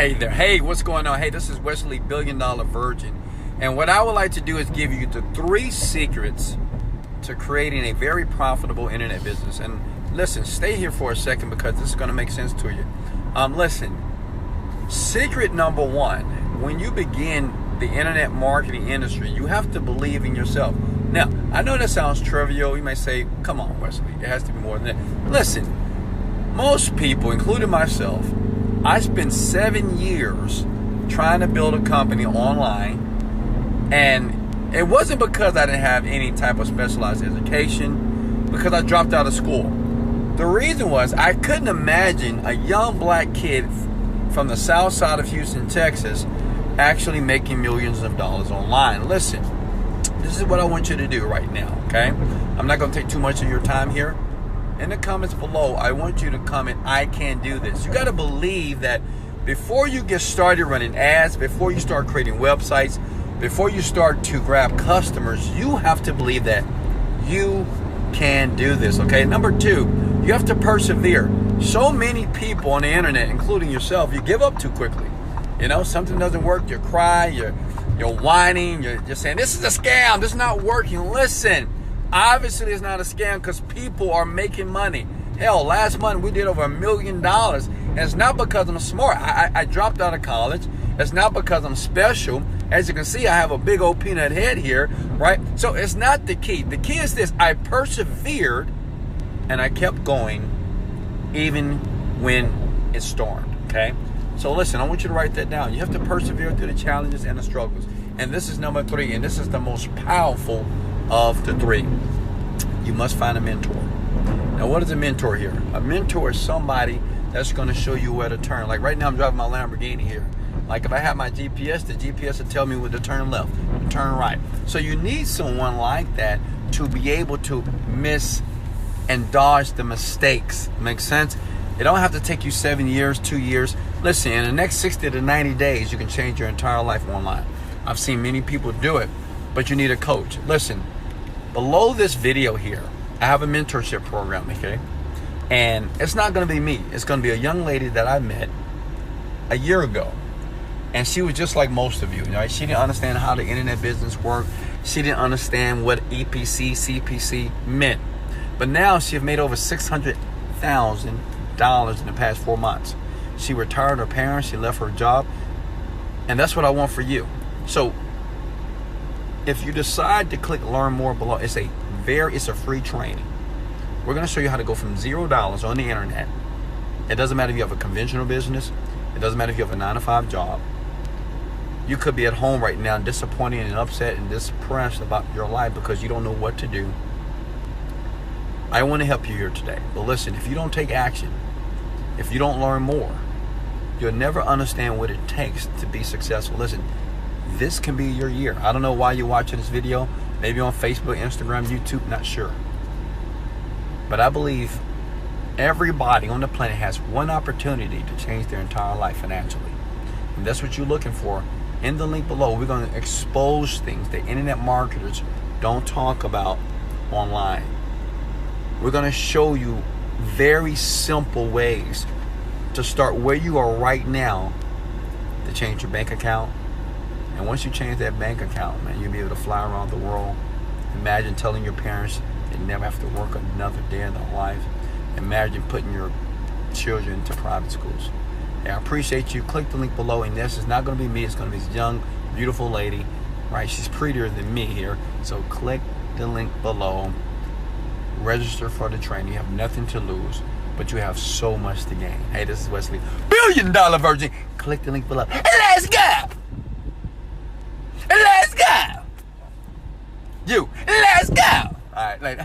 Hey there. Hey, what's going on? Hey, this is Wesley, Billion Dollar Virgin. And what I would like to do is give you the 3 secrets to creating a very profitable internet business. And listen, stay here for a second because this is going to make sense to you. Listen, secret number 1, when you begin the internet marketing industry, you have to believe in yourself. Now, I know that sounds trivial. You may say, come on, Wesley, it has to be more than that. Listen, most people, including myself, I spent 7 years trying to build a company online, and it wasn't because I didn't have any type of specialized education, because I dropped out of school. The reason was I couldn't imagine a young black kid from the south side of Houston, Texas, actually making millions of dollars online. Listen, this is what I want you to do right now, okay? I'm not going to take too much of your time here. In the comments below, I want you to comment, I can do this. You got to believe that before you get started running ads, before you start creating websites, before you start to grab customers, you have to believe that you can do this, okay? Number 2, you have to persevere. So many people on the internet, including yourself, you give up too quickly. You know, something doesn't work, you cry, you're whining, you're saying, this is a scam, this is not working. Listen. Obviously, it's not a scam because people are making money. Hell, last month we did over $1 million. And it's not because I'm smart. I dropped out of college. It's not because I'm special. As you can see, I have a big old peanut head here, right? So it's not the key. The key is this. I persevered and I kept going even when it stormed, okay? So listen, I want you to write that down. You have to persevere through the challenges and the struggles. And this is number 3, and this is the most powerful of the 3. You must find a mentor. Now, what is a mentor here? A mentor is somebody that's going to show you where to turn. Like right now, I'm driving my Lamborghini here. Like if I have my GPS, the GPS will tell me where to turn left, turn right. So you need someone like that to be able to miss and dodge the mistakes. Make sense? It don't have to take you 7 years, 2 years. Listen, in the next 60 to 90 days, you can change your entire life online. I've seen many people do it, but you need a coach. Listen, below this video here, I have a mentorship program, okay? And it's not going to be me. It's going to be a young lady that I met a year ago. And she was just like most of you, right? She didn't understand how the internet business worked. She didn't understand what EPC, CPC meant. But now she has made over $600,000 in the past 4 months. She retired her parents. She left her job. And that's what I want for you. So if you decide to click learn more below, it's a free training. We're going to show you how to go from $0 on the internet. It doesn't matter if you have a conventional business. It doesn't matter if you have a 9-to-5 job. You could be at home right now disappointed and upset and depressed about your life because you don't know what to do. I want to help you here today. But listen, if you don't take action, if you don't learn more, you'll never understand what it takes to be successful. Listen, this can be your year. I don't know why you're watching this video. Maybe on Facebook, Instagram, YouTube, not sure. But I believe everybody on the planet has one opportunity to change their entire life financially. And that's what you're looking for. In the link below, we're going to expose things that internet marketers don't talk about online. We're going to show you very simple ways to start where you are right now to change your bank account. And once you change that bank account, man, you'll be able to fly around the world. Imagine telling your parents they never have to work another day in their life. Imagine putting your children into private schools. Yeah, I appreciate you. Click the link below. And this is not going to be me. It's going to be this young, beautiful lady, right? She's prettier than me here. So click the link below. Register for the training. You have nothing to lose, but you have so much to gain. Hey, this is Wesley, Billion Dollar Virgin. Click the link below. And let's go. Let's go. Let's go. All right, later.